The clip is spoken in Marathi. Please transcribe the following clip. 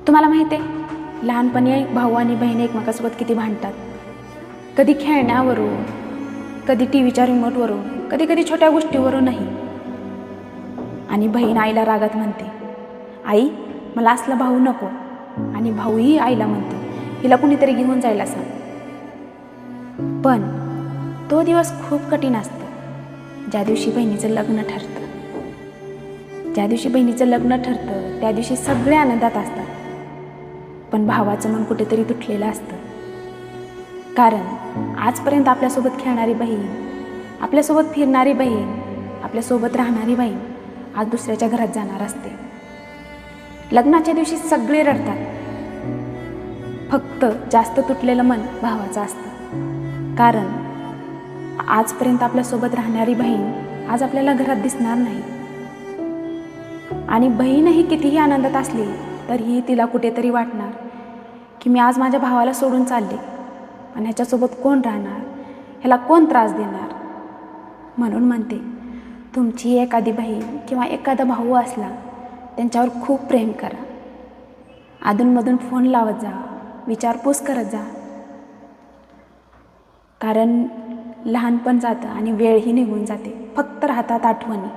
तुम्हाला माहिती आहे, लहानपणी भाऊ आणि बहीण एकमेकासोबत किती भांडतात. कधी खेळण्यावरून, कधी टी व्हीच्या रिमोटवरून, कधी कधी छोट्या गोष्टीवरूनही. आणि बहीण आईला रागात म्हणते, आई मला असला भाऊ नको. आणि भाऊही आईला म्हणते, हिला कुणीतरी घेऊन जायला सांग. पण तो दिवस खूप कठीण असतो ज्या दिवशी बहिणीचं लग्न ठरतं. ज्या दिवशी बहिणीचं लग्न ठरतं त्या दिवशी सगळे आनंदात असतात, पण भावाचं मन कुठेतरी तुटलेलं असतं. कारण आजपर्यंत आपल्यासोबत खेळणारी बहीण, आपल्यासोबत फिरणारी बहीण, आपल्यासोबत राहणारी बहीण आज दुसऱ्याच्या घरात जाणार असते. लग्नाच्या दिवशी सगळे रडतात, फक्त जास्त तुटलेलं मन भावाचं असतं. कारण आजपर्यंत आपल्यासोबत राहणारी बहीण आज आपल्याला घरात दिसणार नाही. आणि बहीणही कितीही आनंदात असली तरीही तिला कुठेतरी वाटणार की मी आज माझ्या भावाला सोडून चालले आणि ह्याच्यासोबत कोण राहणार, ह्याला कोण त्रास देणार. म्हणून म्हणते, तुमची एखादी बहीण किंवा एखादा भाऊ असला त्यांच्यावर खूप प्रेम करा. अधूनमधून फोन लावत जा, विचारपूस करत जा. कारण लहानपण जातं आणि वेळही निघून जाते, फक्त राहतात आठवणी.